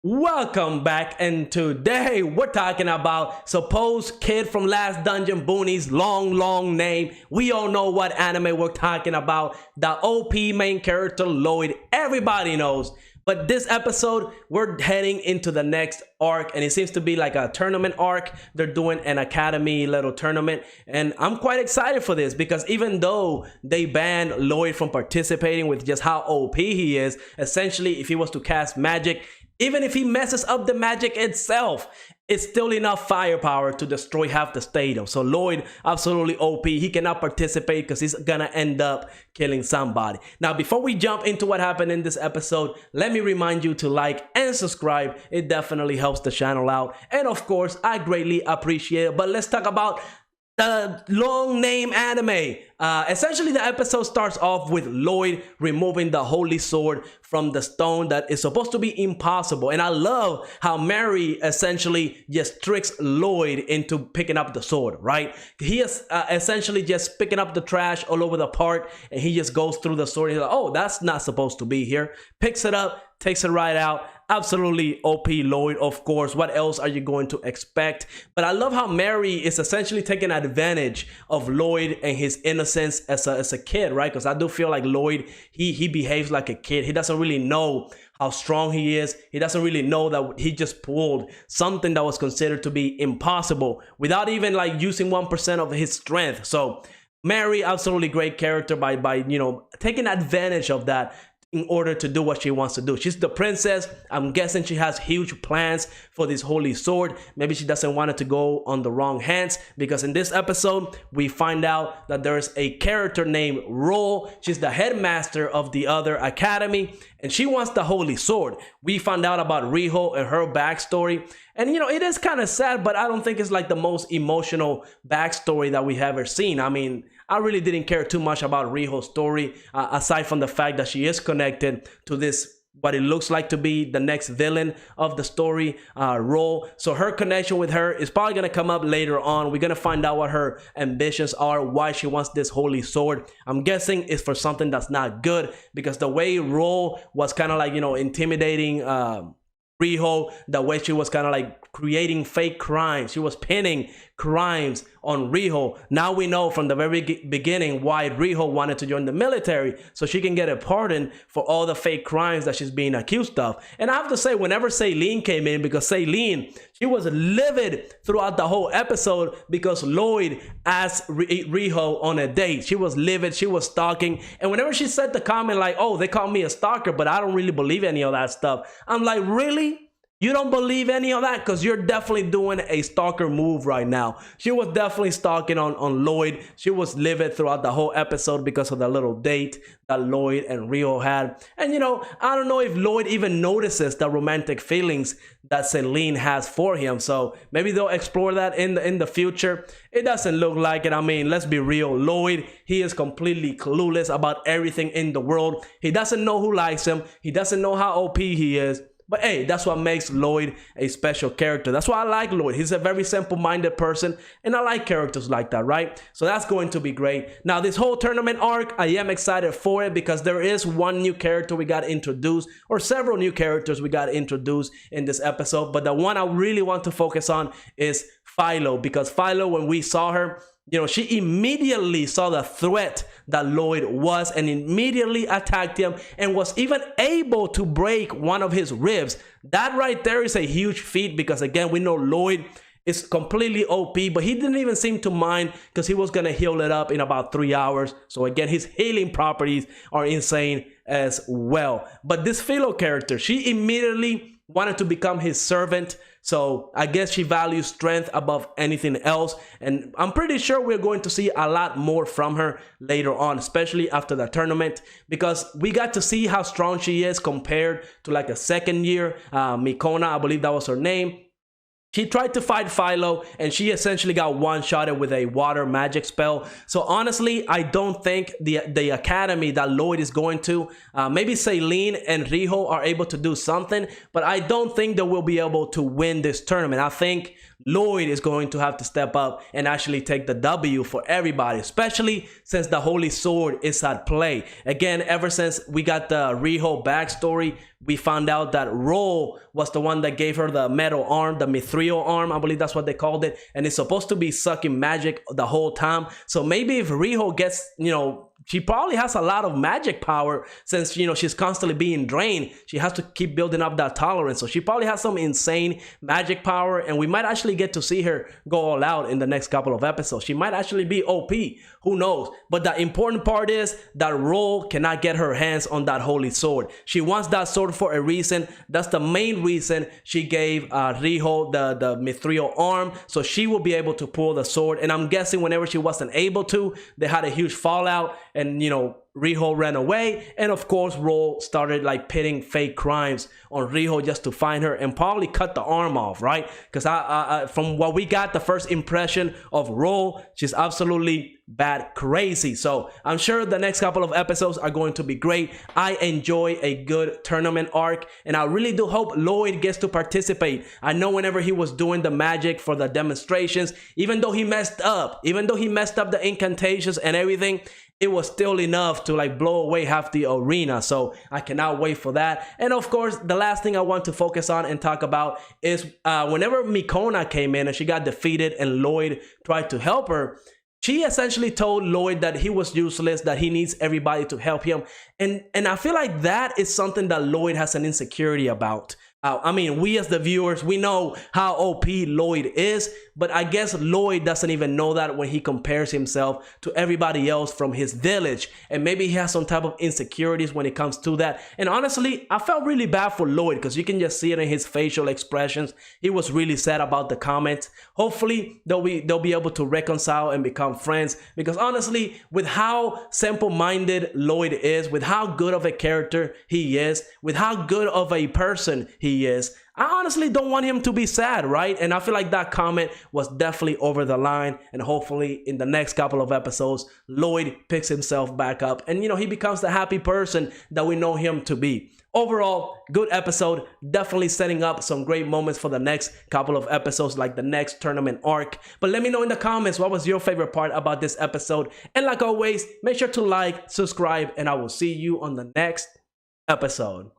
Welcome back, and today we're talking about supposed kid from Last Dungeon Boonies, long name. We all know what anime we're talking about. The OP main character Lloyd, everybody knows. But this episode, we're heading into the next arc, and it seems to be like a tournament arc. They're doing an academy little tournament, and I'm quite excited for this because even though they banned Lloyd from participating with just how OP he is, essentially if he was to cast magic, even if he messes up the magic itself, it's still enough firepower to destroy half the stadium. So Lloyd, absolutely OP. He cannot participate because he's gonna end up killing somebody. Now, before we jump into what happened in this episode, let me remind you to like and subscribe. It definitely helps the channel out. And of course, I greatly appreciate it. But let's talk about the long name anime. Essentially, the episode starts off with Lloyd removing the holy sword from the stone that is supposed to be impossible. And I love how Mary essentially just tricks Lloyd into picking up the sword, right? He is essentially just picking up the trash all over the park, and he just goes through the sword. He's like, oh, that's not supposed to be here. Picks it up, takes it right out. Absolutely OP Lloyd, of course. What else are you going to expect? But I love how Mary is essentially taking advantage of Lloyd and his innocence as a kid, right? Because I do feel like Lloyd, he behaves like a kid. He doesn't really know how strong he is. He doesn't really know that he just pulled something that was considered to be impossible without even like using 1% of his strength. So Mary, absolutely great character by you know, taking advantage of that in order to do what she wants to do. She's the princess. I'm guessing she has huge plans for this holy sword. Maybe she doesn't want it to go on the wrong hands, because in this episode, we find out that there's a character named Ro. She's the headmaster of the other academy, and she wants the holy sword. We found out about Riho and her backstory. And, you know, it is kind of sad, but I don't think it's like the most emotional backstory that we have ever seen. I mean, I really didn't care too much about Riho's story, aside from the fact that she is connected to this, what it looks like to be the next villain of the story, Ro. So her connection with her is probably going to come up later on. We're going to find out what her ambitions are, why she wants this holy sword. I'm guessing it's for something that's not good, because the way Ro was kind of like, you know, intimidating Riho, the way she was kind of like creating fake crimes. She was pinning crimes on Riho. Now we know from the very beginning why Riho wanted to join the military, so she can get a pardon for all the fake crimes that she's being accused of. And I have to say, whenever Celine came in, because Celine, she was livid throughout the whole episode because Lloyd asked Riho on a date. She was livid, she was stalking, and whenever she said the comment like, oh, they call me a stalker, but I don't really believe any of that stuff, I'm like, really? You don't believe any of that? Because you're definitely doing a stalker move right now. She was definitely stalking on Lloyd. She was livid throughout the whole episode because of the little date that Lloyd and Rio had. And, you know, I don't know if Lloyd even notices the romantic feelings that Celine has for him. So maybe they'll explore that in the future. It doesn't look like it. I mean, let's be real. Lloyd, he is completely clueless about everything in the world. He doesn't know who likes him. He doesn't know how OP he is. But hey, that's what makes Lloyd a special character. That's why I like Lloyd. He's a very simple-minded person, and I like characters like that, right? So that's going to be great. Now, this whole tournament arc, I am excited for it because there is one new character we got introduced, or several new characters we got introduced in this episode. But the one I really want to focus on is Phyllo, because Phyllo, when we saw her, you know, she immediately saw the threat that Lloyd was and immediately attacked him and was even able to break one of his ribs. That right there is a huge feat because, again, we know Lloyd is completely OP, but he didn't even seem to mind because he was going to heal it up in about 3 hours. So, again, his healing properties are insane as well. But this Phyllo character, she immediately wanted to become his servant. So I guess she values strength above anything else. And I'm pretty sure we're going to see a lot more from her later on, especially after the tournament, because we got to see how strong she is compared to like a second year Mikona, I believe that was her name. She tried to fight Phyllo, and she essentially got one-shotted with a water magic spell. So honestly, I don't think the academy that Lloyd is going to, maybe Celine and Riho are able to do something, but I don't think they will be able to win this tournament. I think Lloyd is going to have to step up and actually take the W for everybody, especially since the Holy Sword is at play. Again, ever since we got the Riho backstory, we found out that Ro was the one that gave her the metal arm, the mithril arm, I believe that's what they called it, and it's supposed to be sucking magic the whole time. So maybe if Riho gets, you know, she probably has a lot of magic power since, you know, she's constantly being drained. She has to keep building up that tolerance. So she probably has some insane magic power, and we might actually get to see her go all out in the next couple of episodes. She might actually be OP. Who knows? But the important part is that Ro cannot get her hands on that holy sword. She wants that sword for a reason. That's the main reason she gave Riho the mithril arm, so she will be able to pull the sword. And I'm guessing whenever she wasn't able to, they had a huge fallout, and, you know, Riho ran away, and of course Ro started like pitting fake crimes on Riho just to find her and probably cut the arm off, right? Because I from what we got, the first impression of Ro, she's absolutely bad crazy. So I'm sure the next couple of episodes are going to be great. I enjoy a good tournament arc, and I really do hope Lloyd gets to participate. I know whenever he was doing the magic for the demonstrations, even though he messed up the incantations and everything, it was still enough to like blow away half the arena. So I cannot wait for that. And of course, the last thing I want to focus on and talk about is whenever Mikona came in and she got defeated and Lloyd tried to help her, she essentially told Lloyd that he was useless, that he needs everybody to help him. And I feel like that is something that Lloyd has an insecurity about. I mean, we as the viewers, we know how OP Lloyd is, but I guess Lloyd doesn't even know that when he compares himself to everybody else from his village. And maybe he has some type of insecurities when it comes to that. And honestly, I felt really bad for Lloyd because you can just see it in his facial expressions. He was really sad about the comments. Hopefully, they'll be able to reconcile and become friends, because honestly, with how simple-minded Lloyd is, with how good of a character he is, with how good of a person he is, I honestly don't want him to be sad, right? And I feel like that comment was definitely over the line, and hopefully in the next couple of episodes, Lloyd picks himself back up and, you know, he becomes the happy person that we know him to be. Overall, good episode, definitely setting up some great moments for the next couple of episodes, like the next tournament arc. But let me know in the comments, what was your favorite part about this episode? And like always, make sure to like, subscribe, and I will see you on the next episode.